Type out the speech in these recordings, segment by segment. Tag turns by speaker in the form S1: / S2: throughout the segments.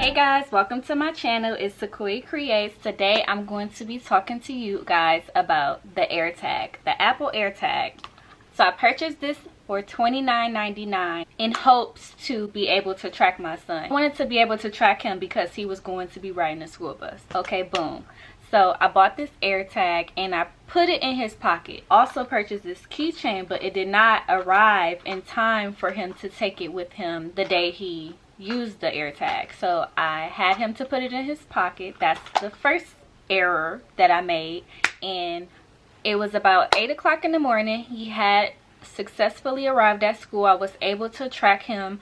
S1: Hey guys, welcome to my channel. It's Sequoia Creates. Today I'm going to be talking to you guys about the AirTag, the Apple AirTag. So I purchased this for $29.99 in hopes to be able to track my son. I wanted to be able to track him because he was going to be riding a school bus. Okay, boom. So I bought this AirTag and I put it in his pocket. Also purchased this keychain, but it did not arrive in time for him to take it with him the day he used the AirTag. So I had him to put it in his pocket. That's the first error that I made. And it was about 8 o'clock in the morning. He had successfully arrived at school. I was able to track him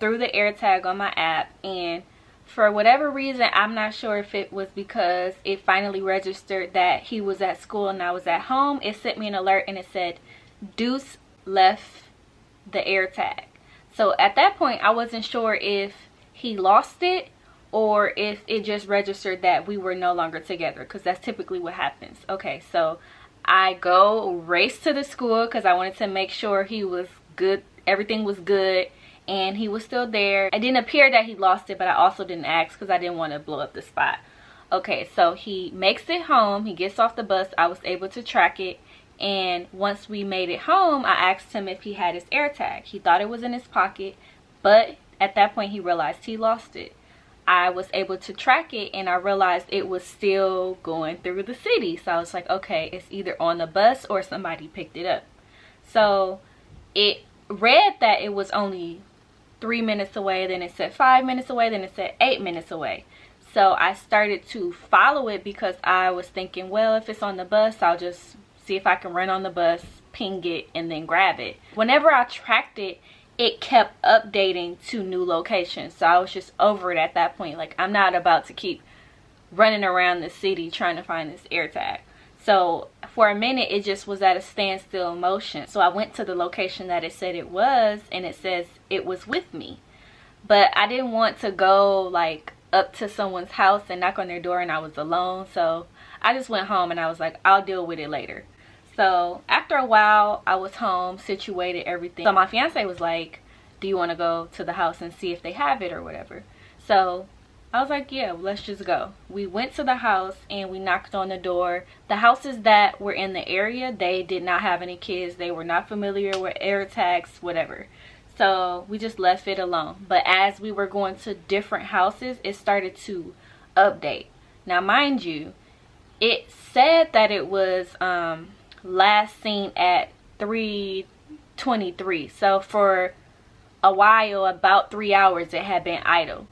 S1: through the AirTag on my app, and for whatever reason, I'm not sure if it was because it finally registered that he was at school and I was at home, it sent me an alert and it said Deuce left the AirTag. So at that point I wasn't sure if he lost it or if it just registered that we were no longer together, because that's typically what happens. Okay, so I race to the school because I wanted to make sure he was good, everything was good, and he was still there. It didn't appear that he lost it, but I also didn't ask because I didn't want to blow up the spot. Okay, so he makes it home, he gets off the bus. I was able to track it, and once we made it home, I asked him if he had his AirTag. He thought it was in his pocket, but at that point he realized he lost it. I was able to track it and I realized it was still going through the city. So I was like, okay, it's either on the bus or somebody picked it up. So it read that it was only 3 minutes away, then it said 5 minutes away, then it said 8 minutes away. So I started to follow it because I was thinking, well, if it's on the bus, I'll just see if I can run on the bus, ping it, and then grab it. Whenever I tracked it, it kept updating to new locations. So I was just over it at that point. Like, I'm not about to keep running around the city trying to find this AirTag. So for a minute it just was at a standstill motion. So I went to the location that it said it was, and it says it was with me. But I didn't want to go like up to someone's house and knock on their door and I was alone. So I just went home and I was like, I'll deal with it later. So after a while, I was home, situated, everything. So my fiance was like, do you want to go to the house and see if they have it or whatever? So I was like, yeah, let's just go. We went to the house and we knocked on the door. The houses that were in the area, they did not have any kids. They were not familiar with AirTags, whatever. So we just left it alone. But as we were going to different houses, it started to update. Now, mind you, it said that it was last seen at 3:23. So for a while, about 3 hours, it had been idle.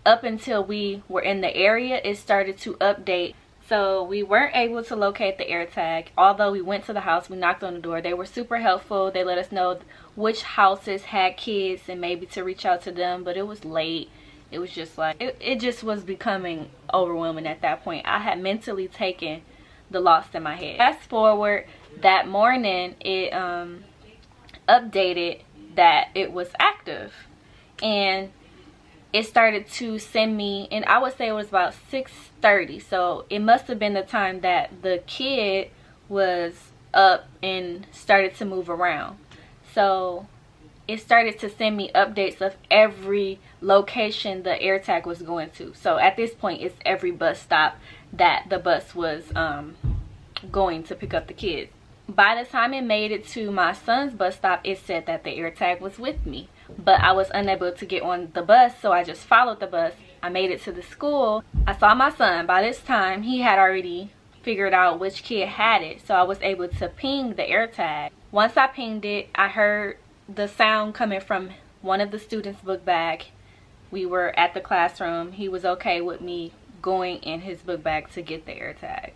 S1: Up until we were in the area, it started to update. So we weren't able to locate the AirTag. Although we went to the house, we knocked on the door. They were super helpful. They let us know which houses had kids and maybe to reach out to them, but it was late. It was just like, it just was becoming overwhelming at that point. I had mentally taken the loss in my head. Fast forward, that morning it updated that it was active, and it started to send me, and I would say it was about 6:30, so it must have been the time that the kid was up and started to move around. So it started to send me updates of every location the AirTag was going to. So at this point, it's every bus stop that the bus was going to pick up the kids. By the time it made it to my son's bus stop, it said that the AirTag was with me, but I was unable to get on the bus, so I just followed the bus. I made it to the school. I saw my son. By this time, he had already figured out which kid had it, so I was able to ping the AirTag. Once I pinged it, I heard the sound coming from one of the students' book bag. We were at the classroom. He was okay with me going in his book bag to get the AirTag.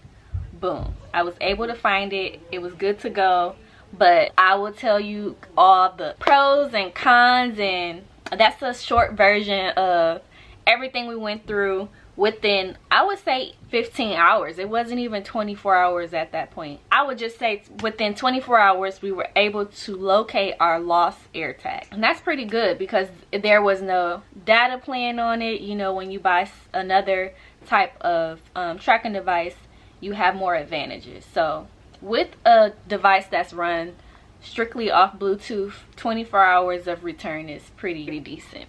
S1: Boom, I was able to find it. It was good to go. But I will tell you all the pros and cons, and that's a short version of everything we went through within, I would say, 15 hours. It wasn't even 24 hours at that point. I would just say within 24 hours we were able to locate our lost AirTag, and that's pretty good because there was no data plan on it. You know, when you buy another type of tracking device, you have more advantages. So with a device that's run strictly off Bluetooth, 24 hours of return is pretty decent.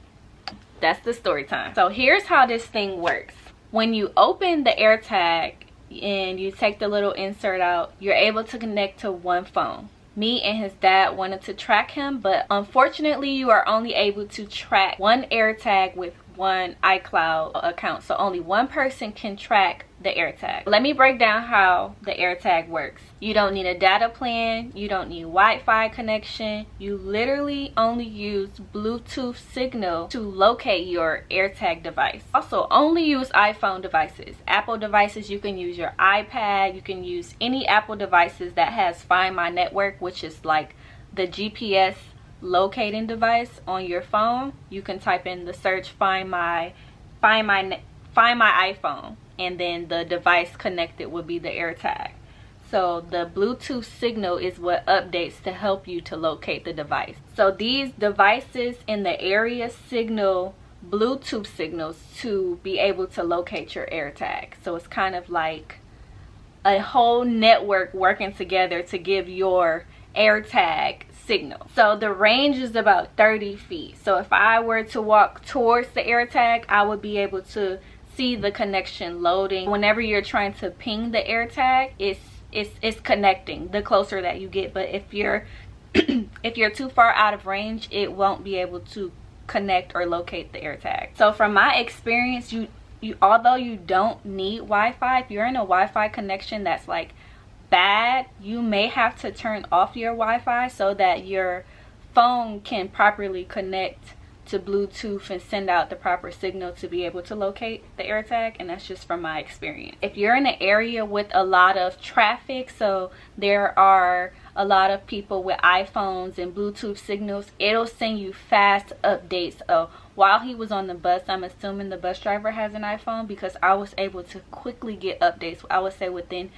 S1: that's the story time. So here's how this thing works. When you open the AirTag and you take the little insert out, you're able to connect to one phone. Me and his dad wanted to track him, but unfortunately you are only able to track one AirTag with one iCloud account. So only one person can track the AirTag. Let me break down how the AirTag works. You don't need a data plan, you don't need Wi-Fi connection. You literally only use Bluetooth signal to locate your AirTag device. Also, only use iPhone devices. Apple devices, you can use your iPad, you can use any Apple devices that has Find My Network, which is like the GPS locating device on your phone. You can type in the search find my iPhone, and then the device connected would be the AirTag. So the Bluetooth signal is what updates to help you to locate the device. So these devices in the area signal Bluetooth signals to be able to locate your AirTag. So it's kind of like a whole network working together to give your AirTag signal. So the range is about 30 feet. So if I were to walk towards the AirTag, I would be able to see the connection loading. Whenever you're trying to ping the AirTag, it's connecting the closer that you get. But if you're if you're too far out of range, it won't be able to connect or locate the AirTag. So from my experience, you although you don't need Wi-Fi, if you're in a Wi-Fi connection that's like bad, you may have to turn off your Wi-Fi so that your phone can properly connect to Bluetooth and send out the proper signal to be able to locate the AirTag. And that's just from my experience. If you're in an area with a lot of traffic, so there are a lot of people with iPhones and Bluetooth signals, it'll send you fast updates. While he was on the bus, I'm assuming the bus driver has an iPhone, because I was able to quickly get updates, I would say within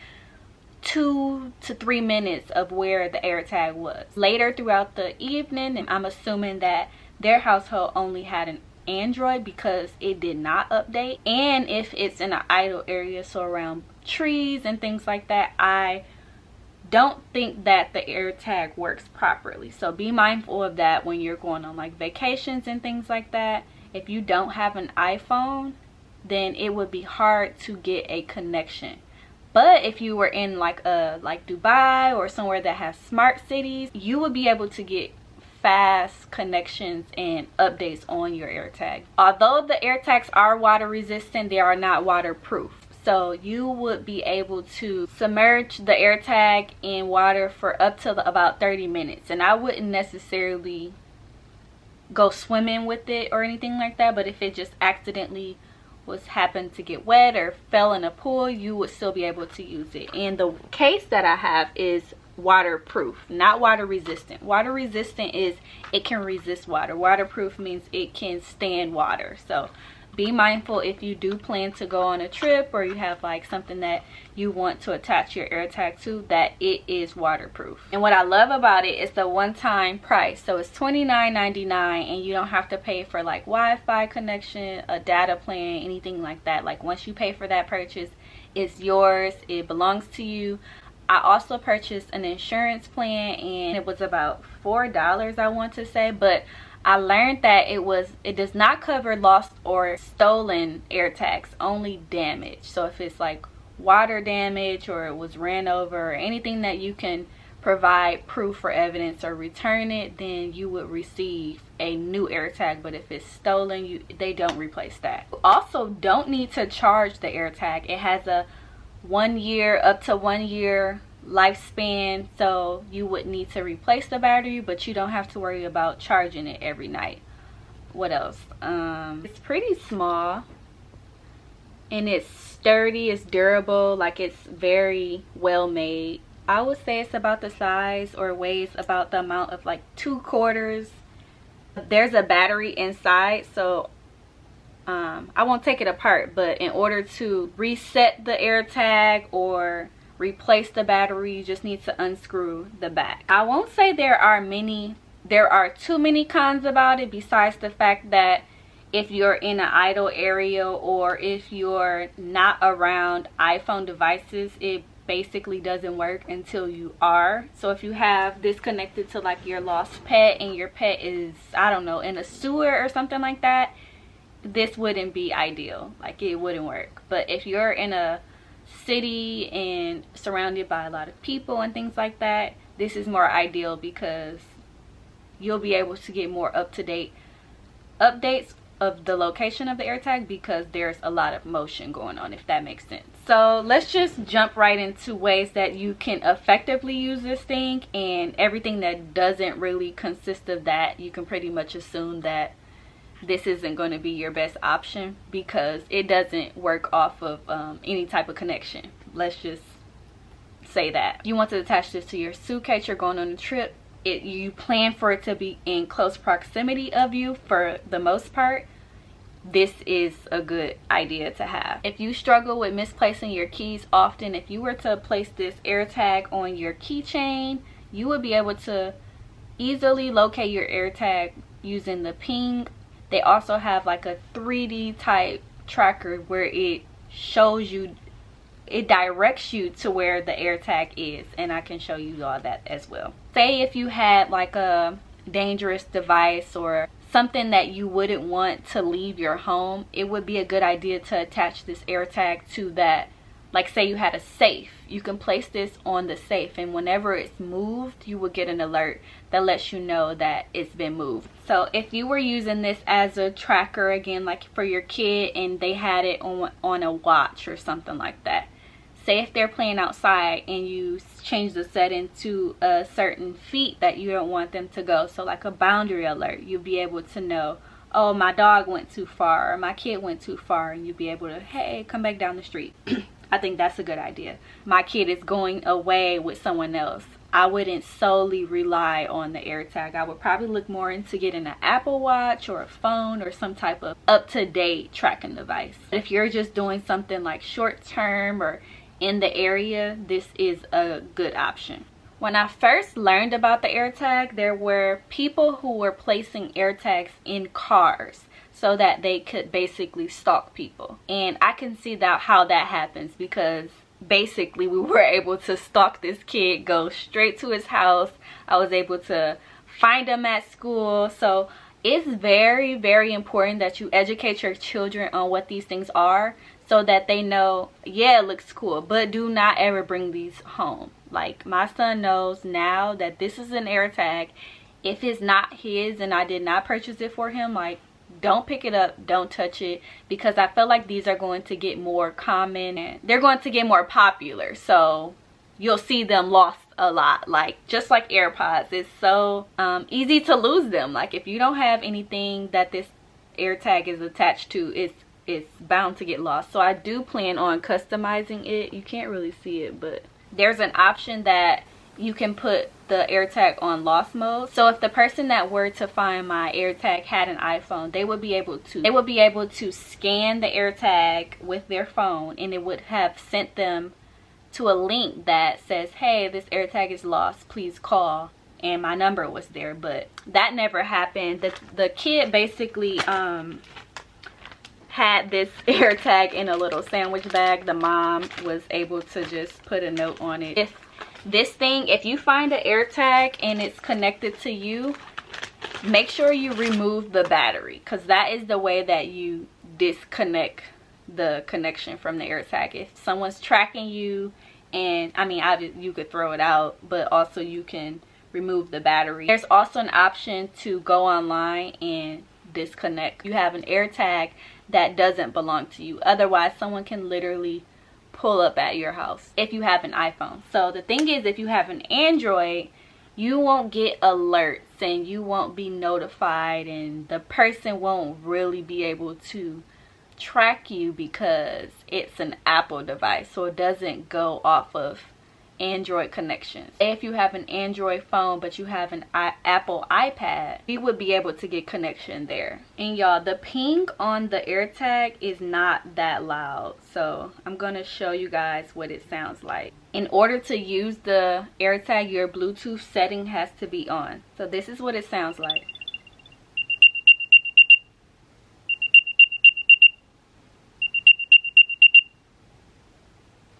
S1: 2 to 3 minutes of where the AirTag was. Later throughout the evening, and I'm assuming that their household only had an Android because it did not update. And if it's in an idle area, so around trees and things like that, I don't think that the AirTag works properly. So be mindful of that when you're going on like vacations and things like that. If you don't have an iPhone, then it would be hard to get a connection. But if you were in like Dubai or somewhere that has smart cities, you would be able to get fast connections and updates on your AirTag. Although the AirTags are water resistant, they are not waterproof. So you would be able to submerge the AirTag in water for up to about 30 minutes. And I wouldn't necessarily go swimming with it or anything like that, but if it just accidentally happened to get wet or fell in a pool, you would still be able to use it. And the case that I have is waterproof, not water resistant. Water resistant is it can resist water. Waterproof means it can stand water. So be mindful if you do plan to go on a trip, or you have like something that you want to attach your AirTag to, that it is waterproof. And what I love about it is the one-time price. So it's $29.99, and you don't have to pay for like Wi-Fi connection, a data plan, anything like that. Like once you pay for that purchase, it's yours, it belongs to you. I also purchased an insurance plan, and it was about $4, I want to say, but I learned that it does not cover lost or stolen AirTags, only damage. So if it's like water damage, or it was ran over, or anything that you can provide proof or evidence or return it, then you would receive a new AirTag. But if it's stolen, they don't replace that. You also don't need to charge the AirTag. It has a 1 year, up to 1 year lifespan, so you would need to replace the battery, but you don't have to worry about charging it every night. What else? It's pretty small, and it's sturdy, it's durable, like it's very well made. I would say it's about the size, or weighs about the amount of like 2/4. There's a battery inside, so I won't take it apart, but in order to reset the AirTag or replace the battery, you just need to unscrew the back. I won't say there are too many cons about it, besides the fact that if you're in an idle area, or if you're not around iPhone devices, it basically doesn't work until you are. So if you have this connected to like your lost pet, and your pet is, I don't know, in a sewer or something like that, this wouldn't be ideal. Like, it wouldn't work. But if you're in a city and surrounded by a lot of people and things like that, this is more ideal because you'll be able to get more up-to-date updates of the location of the AirTag because there's a lot of motion going on, if that makes sense. So let's just jump right into ways that you can effectively use this thing, and everything that doesn't really consist of that, you can pretty much assume that this isn't going to be your best option because it doesn't work off of any type of connection. Let's just say that. If you want to attach this to your suitcase, you're going on a trip, you plan for it to be in close proximity of you for the most part, this is a good idea to have. If you struggle with misplacing your keys often, if you were to place this AirTag on your keychain, you would be able to easily locate your AirTag using the ping. They also have like a 3D type tracker where it shows you, it directs you to where the AirTag is, and I can show you all that as well. Say if you had like a dangerous device or something that you wouldn't want to leave your home, it would be a good idea to attach this AirTag to that. Like, say you had a safe, you can place this on the safe, and whenever it's moved, you will get an alert that lets you know that it's been moved. So if you were using this as a tracker, again, like for your kid, and they had it on a watch or something like that, say if they're playing outside and you change the setting to a certain feet that you don't want them to go, so like a boundary alert, you'll be able to know, oh, my dog went too far, or my kid went too far, and you'll be able to, hey, come back down the street. I think that's a good idea. My kid is going away with someone else. I wouldn't solely rely on the AirTag. I would probably look more into getting an Apple Watch or a phone or some type of up-to-date tracking device. If you're just doing something like short-term or in the area, this is a good option. When I first learned about the AirTag, there were people who were placing AirTags in cars so that they could basically stalk people. And I can see that how that happens, because basically we were able to stalk this kid, go straight to his house. I was able to find him at school. So it's very, very important that you educate your children on what these things are, so that they know, yeah, it looks cool, but do not ever bring these home. Like, my son knows now that this is an AirTag. If it's not his and I did not purchase it for him, like, don't pick it up, don't touch it, because I feel like these are going to get more common and they're going to get more popular. So you'll see them lost a lot, like just like AirPods. It's so easy to lose them. Like, if you don't have anything that this AirTag is attached to, it's bound to get lost. So I do plan on customizing it. You can't really see it, but there's an option that you can put the AirTag on lost mode. So if the person that were to find my AirTag had an iPhone, they would be able to scan the AirTag with their phone, and it would have sent them to a link that says, hey, this AirTag is lost, please call, and my number was there. But that never happened. The kid basically had this AirTag in a little sandwich bag. The mom was able to just put a note on it. If you find an AirTag and it's connected to you, make sure you remove the battery, because that is the way that you disconnect the connection from the AirTag. If someone's tracking you, and I mean, you could throw it out, but also you can remove the battery. There's also an option to go online and disconnect. You have an AirTag that doesn't belong to you. Otherwise, someone can literally pull up at your house if you have an iPhone. So the thing is, if you have an Android, you won't get alerts and you won't be notified, and the person won't really be able to track you because it's an Apple device, so it doesn't go off of Android connections. If you have an Android phone but you have an Apple iPad, you would be able to get connection there. And y'all, the ping on the AirTag is not that loud, so I'm gonna show you guys what it sounds like. In order to use the AirTag, your Bluetooth setting has to be on. So this is what it sounds like.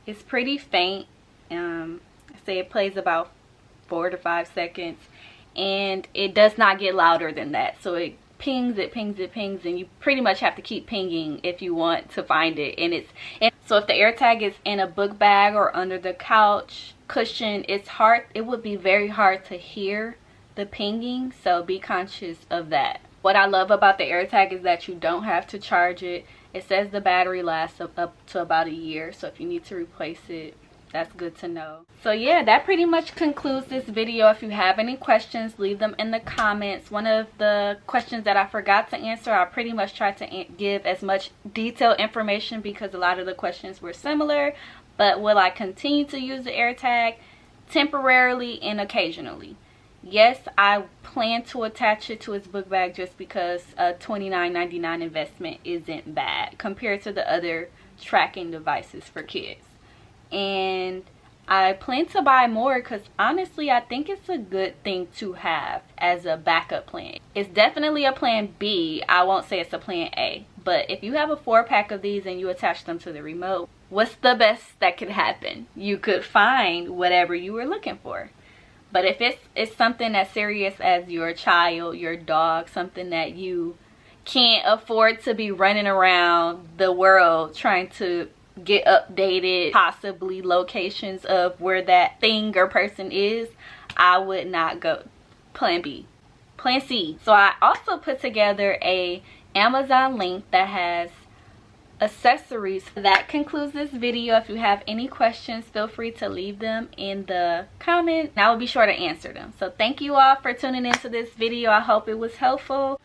S1: It's pretty faint. I say it plays about 4 to 5 seconds, and it does not get louder than that. So it pings, and you pretty much have to keep pinging if you want to find it. And so if the AirTag is in a book bag or under the couch cushion, it would be very hard to hear the pinging, so be conscious of that. What I love about the AirTag is that you don't have to charge it. It says the battery lasts up to about a year, so if you need to replace it, that's good to know. So yeah, that pretty much concludes this video. If you have any questions, leave them in the comments. One of the questions that I forgot to answer, I pretty much tried to give as much detailed information because a lot of the questions were similar. But will I continue to use the AirTag? Temporarily and occasionally. Yes, I plan to attach it to its book bag just because a $29.99 investment isn't bad compared to the other tracking devices for kids. And I plan to buy more because honestly I think it's a good thing to have as a backup plan. It's definitely a plan B. I won't say it's a plan A, but if you have a 4-pack of these and you attach them to the remote, what's the best that could happen? You could find whatever you were looking for. But if it's something as serious as your child, your dog, something that you can't afford to be running around the world trying to get updated, possibly locations of where that thing or person is, I would not go. Plan B. Plan C. So I also put together a Amazon link that has accessories. That concludes this video. If you have any questions, feel free to leave them in the comments. I will be sure to answer them. So thank you all for tuning into this video. I hope it was helpful.